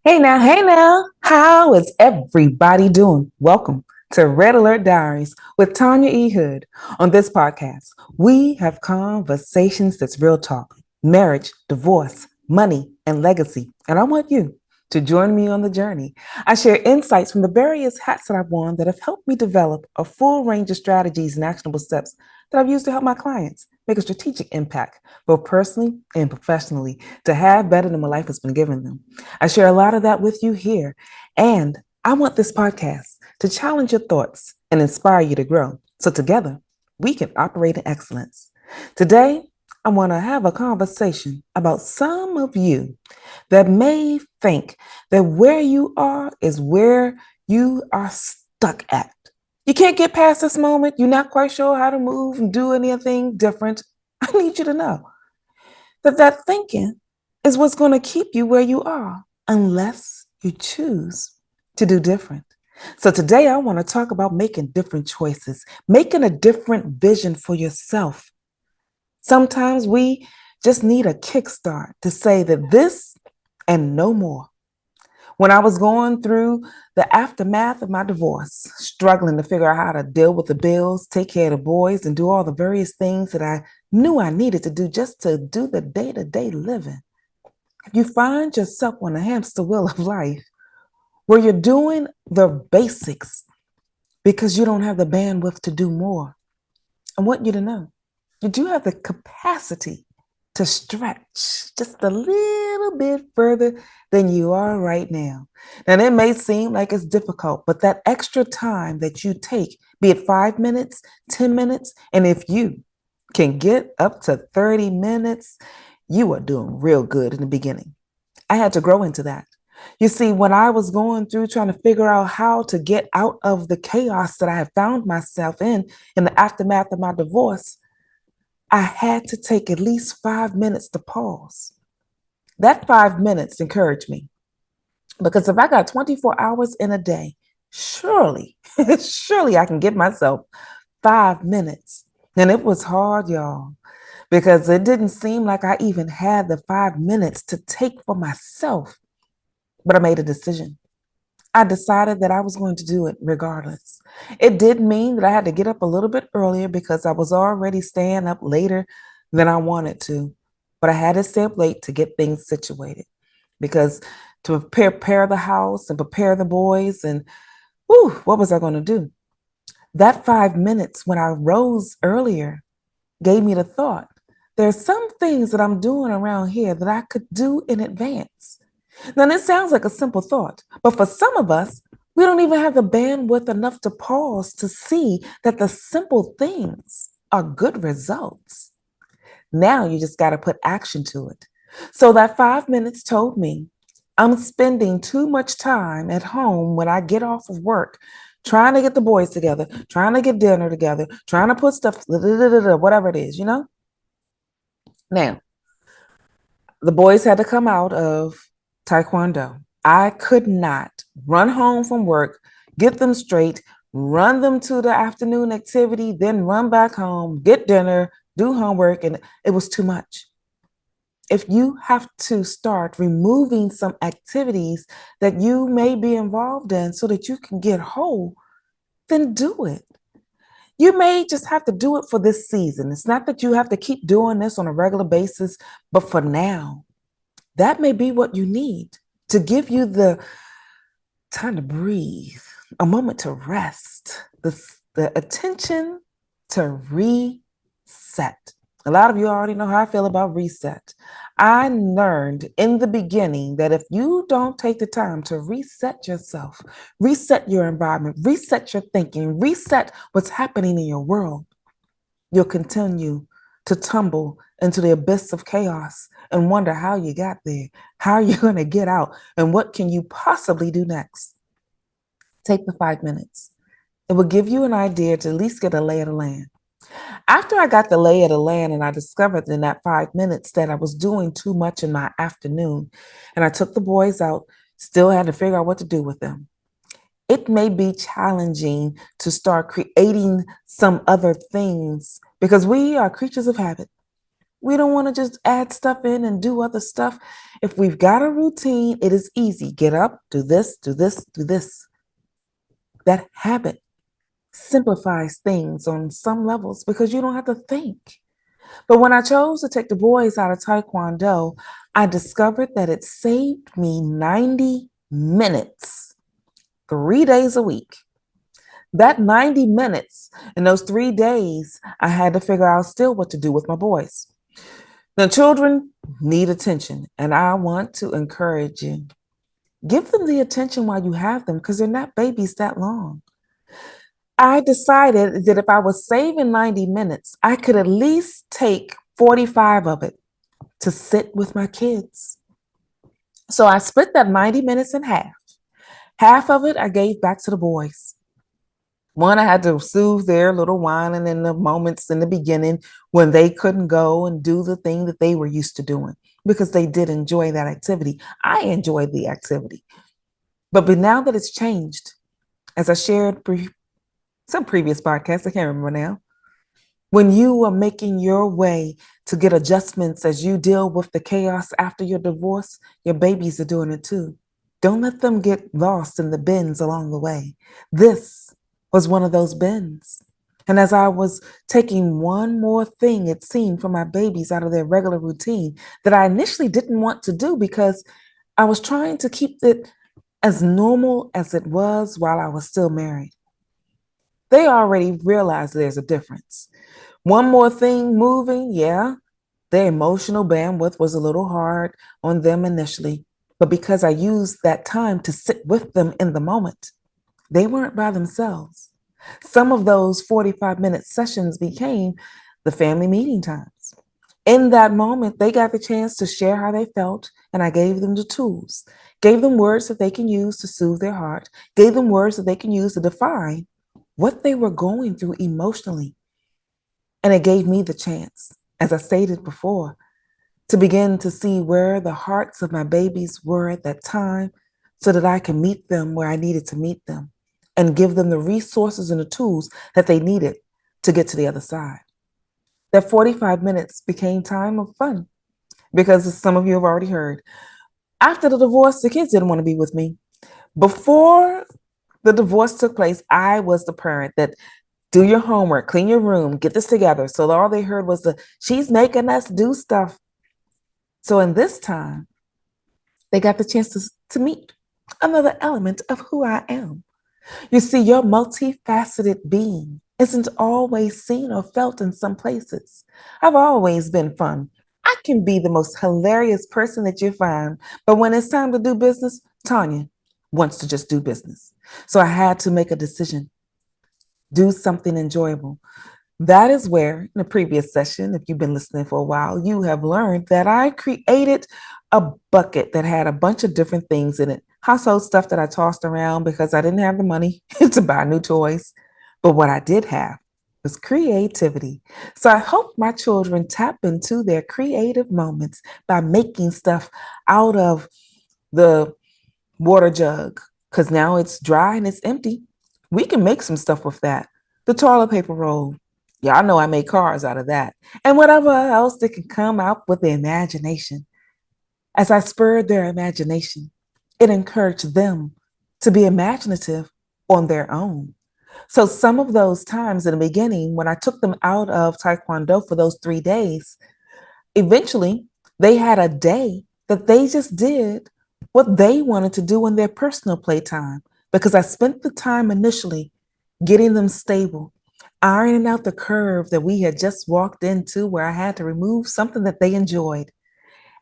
Hey now, how is everybody doing? Welcome to Red Alert Diaries with Tanya E. Hood. On this podcast, we have conversations that's real talk, marriage, divorce, money, and legacy. And I want you to join me on the journey. I share insights from the various hats that I've worn that have helped me develop a full range of strategies and actionable steps that I've used to help my clients make a strategic impact, both personally and professionally, to have better than what life has been giving them. I share a lot of that with you here. And I want this podcast to challenge your thoughts and inspire you to grow. So together, we can operate in excellence. Today, I want to have a conversation about some of you that may think that where you are is where you are stuck at. You can't get past this moment. You're not quite sure how to move and do anything different. I need you to know that that thinking is what's going to keep you where you are unless you choose to do different. So today I want to talk about making different choices, making a different vision for yourself. Sometimes we just need a kickstart to say that this and no more. When I was going through the aftermath of my divorce, struggling to figure out how to deal with the bills, take care of the boys, and do all the various things that I knew I needed to do just to do the day-to-day living, if you find yourself on a hamster wheel of life where you're doing the basics because you don't have the bandwidth to do more, I want you to know you do have the capacity to stretch just a little bit further than you are right now. Now, it may seem like it's difficult, but that extra time that you take, be it 5 minutes, 10 minutes, and if you can get up to 30 minutes, you are doing real good in the beginning. I had to grow into that. You see, when I was going through trying to figure out how to get out of the chaos that I had found myself in the aftermath of my divorce, I had to take at least 5 minutes to pause. That 5 minutes encouraged me because if I got 24 hours in a day, surely, surely I can give myself 5 minutes. And it was hard, y'all, because it didn't seem like I even had the 5 minutes to take for myself. But I made a decision. I decided that I was going to do it regardless. It did mean that I had to get up a little bit earlier because I was already staying up later than I wanted to. But I had to stay up late to get things situated because to prepare the house and prepare the boys and what was I going to do? That 5 minutes when I rose earlier gave me the thought. There's some things that I'm doing around here that I could do in advance. Now, this sounds like a simple thought, but for some of us, we don't even have the bandwidth enough to pause to see that the simple things are good results. Now you just got to put action to it. So that 5 minutes told me I'm spending too much time at home when I get off of work, trying to get the boys together, trying to get dinner together, trying to put stuff, whatever it is, you know? Now, the boys had to come out of Taekwondo. I could not run home from work, get them straight, run them to the afternoon activity, then run back home, get dinner, do homework, and it was too much. If you have to start removing some activities that you may be involved in so that you can get whole, then do it. You may just have to do it for this season. It's not that you have to keep doing this on a regular basis, but for now, that may be what you need to give you the time to breathe, a moment to rest, the attention to reset. A lot of you already know how I feel about reset. I learned in the beginning that if you don't take the time to reset yourself, reset your environment, reset your thinking, reset what's happening in your world, you'll continue to tumble into the abyss of chaos and wonder how you got there. How are you going to get out? And what can you possibly do next? Take the 5 minutes. It will give you an idea to at least get a lay of the land. After I got the lay of the land and I discovered in that 5 minutes that I was doing too much in my afternoon and I took the boys out, still had to figure out what to do with them. It may be challenging to start creating some other things because we are creatures of habit. We don't want to just add stuff in and do other stuff. If we've got a routine, it is easy. Get up, do this, do this, do this. That habit simplifies things on some levels because you don't have to think. But when I chose to take the boys out of Taekwondo, I discovered that it saved me 90 minutes, 3 days a week. That 90 minutes in those 3 days, I had to figure out still what to do with my boys. Now, children need attention, and I want to encourage you. Give them the attention while you have them because they're not babies that long. I decided that if I was saving 90 minutes, I could at least take 45 of it to sit with my kids. So I split that 90 minutes in half. Half of it I gave back to the boys. One, I had to soothe their little whining in the moments in the beginning when they couldn't go and do the thing that they were used to doing because they did enjoy that activity. I enjoyed the activity. But now that it's changed, as I shared some previous podcasts, I can't remember now, when you are making your way to get adjustments as you deal with the chaos after your divorce, your babies are doing it too. Don't let them get lost in the bins along the way. This was one of those bins. And as I was taking one more thing, it seemed, for my babies out of their regular routine that I initially didn't want to do because I was trying to keep it as normal as it was while I was still married. They already realized there's a difference. One more thing moving, yeah, their emotional bandwidth was a little hard on them initially, but because I used that time to sit with them in the moment, they weren't by themselves. Some of those 45-minute sessions became the family meeting times. In that moment, they got the chance to share how they felt, and I gave them the tools, gave them words that they can use to soothe their heart, gave them words that they can use to define what they were going through emotionally. And it gave me the chance, as I stated before, to begin to see where the hearts of my babies were at that time so that I can meet them where I needed to meet them and give them the resources and the tools that they needed to get to the other side. That 45 minutes became time of fun because, as some of you have already heard, after the divorce, the kids didn't want to be with me. Before the divorce took place, I was the parent that do your homework, clean your room, get this together. So all they heard was she's making us do stuff. So in this time, they got the chance to meet another element of who I am. You see, your multifaceted being isn't always seen or felt in some places. I've always been fun. I can be the most hilarious person that you find, but when it's time to do business, Tanya wants to just do business. So I had to make a decision, do something enjoyable. That is where, in the previous session, if you've been listening for a while, you have learned that I created a bucket that had a bunch of different things in it. Household stuff that I tossed around because I didn't have the money to buy new toys. But what I did have was creativity. So I hope my children tap into their creative moments by making stuff out of the water jug because now it's dry and it's empty. We can make some stuff with that. The toilet paper roll. Y'all know I made cars out of that. And whatever else that can come out with the imagination. As I spurred their imagination, it encouraged them to be imaginative on their own. So some of those times in the beginning, when I took them out of Taekwondo for those 3 days, eventually they had a day that they just did what they wanted to do in their personal playtime because I spent the time initially getting them stable, ironing out the curve that we had just walked into where I had to remove something that they enjoyed.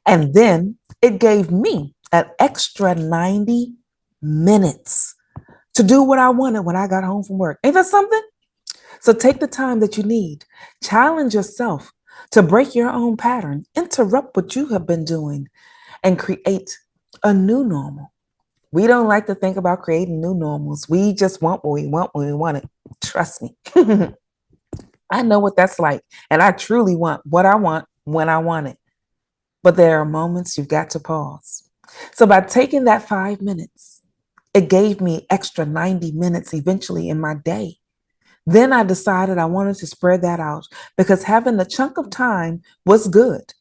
And then it gave me an extra 90 minutes to do what I wanted when I got home from work. Ain't that something? So take the time that you need. Challenge yourself to break your own pattern, interrupt what you have been doing, and create a new normal. We don't like to think about creating new normals. We just want what we want when we want it. Trust me. I know what that's like. And I truly want what I want when I want it. But there are moments you've got to pause. So by taking that 5 minutes, it gave me extra 90 minutes eventually in my day Then I decided I wanted to spread that out because having a chunk of time was good,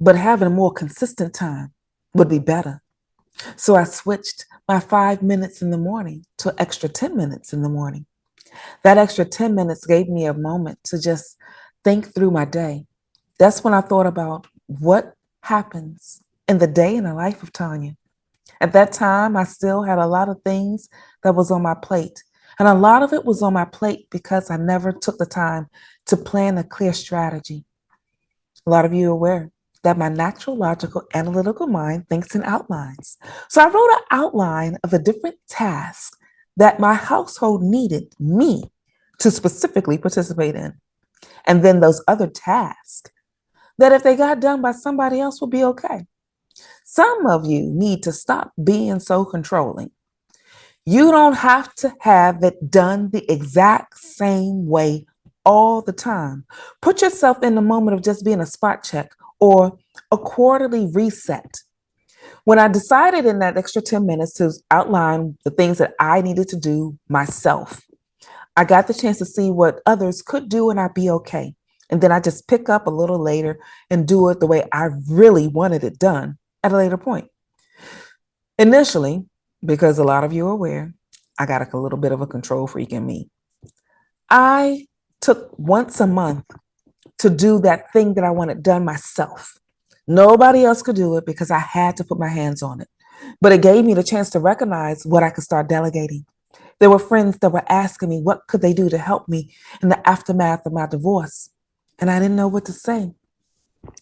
but having a more consistent time would be better. So I switched my 5 minutes in the morning to an extra 10 minutes in the morning. That extra 10 minutes gave me a moment to just think through my day. That's when I thought about what happens in the day in the life of Tanya. At that time, I still had a lot of things that was on my plate. And a lot of it was on my plate because I never took the time to plan a clear strategy. A lot of you are aware that my natural, logical, analytical mind thinks in outlines. So I wrote an outline of the different tasks that my household needed me to specifically participate in. And then those other tasks that if they got done by somebody else would be okay. Some of you need to stop being so controlling. You don't have to have it done the exact same way all the time. Put yourself in the moment of just being a spot check or a quarterly reset. When I decided in that extra 10 minutes to outline the things that I needed to do myself, I got the chance to see what others could do and I'd be okay. And then I just pick up a little later and do it the way I really wanted it done at a later point. Initially, because a lot of you are aware, I got a little bit of a control freak in me. I took once a month to do that thing that I wanted done myself. Nobody else could do it because I had to put my hands on it. But it gave me the chance to recognize what I could start delegating. There were friends that were asking me what could they do to help me in the aftermath of my divorce. And I didn't know what to say.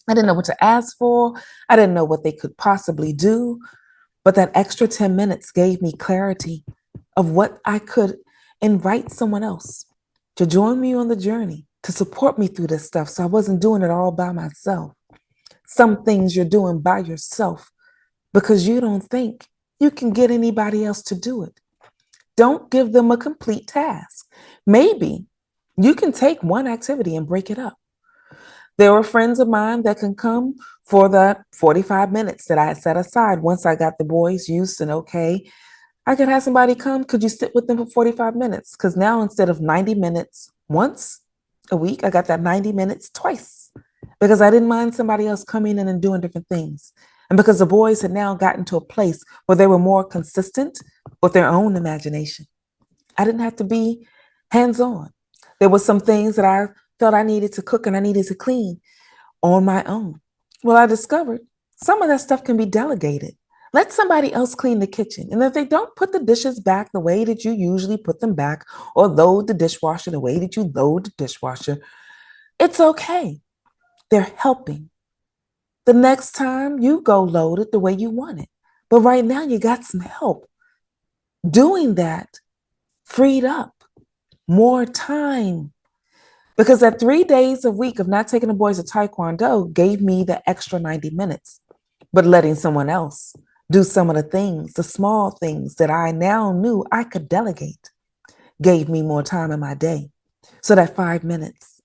I didn't know what to ask for. I didn't know what they could possibly do. But that extra 10 minutes gave me clarity of what I could invite someone else to join me on the journey, to support me through this stuff. So I wasn't doing it all by myself. Some things you're doing by yourself because you don't think you can get anybody else to do it. Don't give them a complete task. Maybe you can take one activity and break it up. There were friends of mine that can come for the 45 minutes that I had set aside once I got the boys used and okay. I could have somebody come. Could you sit with them for 45 minutes? Because now instead of 90 minutes once a week, I got that 90 minutes twice because I didn't mind somebody else coming in and doing different things. And because the boys had now gotten to a place where they were more consistent with their own imagination, I didn't have to be hands on. There were some things that I felt I needed to cook and I needed to clean on my own. Well, I discovered some of that stuff can be delegated. Let somebody else clean the kitchen. And if they don't put the dishes back the way that you usually put them back or load the dishwasher the way that you load the dishwasher, it's okay. They're helping. The next time you go load it the way you want it. But right now you got some help. Doing that freed up more time because that 3 days a week of not taking the boys to Taekwondo gave me the extra 90 minutes, but letting someone else do some of the things, the small things that I now knew I could delegate, gave me more time in my day. So that 5 minutes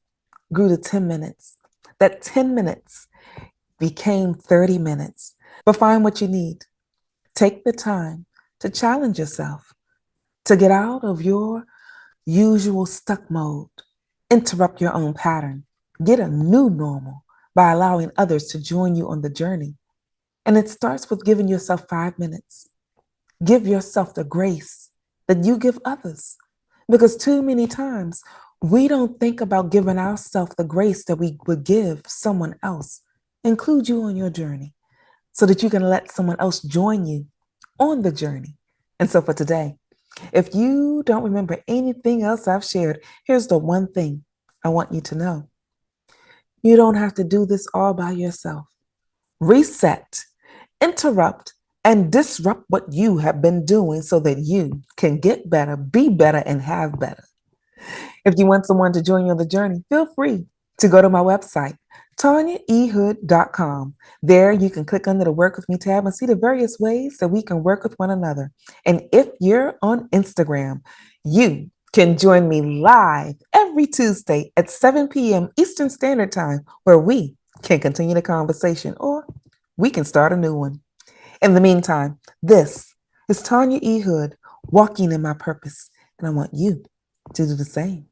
grew to 10 minutes. That 10 minutes became 30 minutes. But find what you need. Take the time to challenge yourself, to get out of your usual stuck mode, interrupt your own pattern, get a new normal by allowing others to join you on the journey. And it starts with giving yourself 5 minutes. Give yourself the grace that you give others. Because too many times we don't think about giving ourselves the grace that we would give someone else. Include you on your journey so that you can let someone else join you on the journey. And so for today, if you don't remember anything else I've shared, here's the one thing I want you to know. You don't have to do this all by yourself. Reset, interrupt, and disrupt what you have been doing so that you can get better, be better, and have better. If you want someone to join you on the journey, feel free to go to my website, tanyaehood.com. There you can click under the Work With Me tab and see the various ways that we can work with one another. And if you're on Instagram, you can join me live every Tuesday at 7 p.m. Eastern Standard Time, where we can continue the conversation or we can start a new one. In the meantime, this is Tanya E. Hood, walking in my purpose, and I want you to do the same.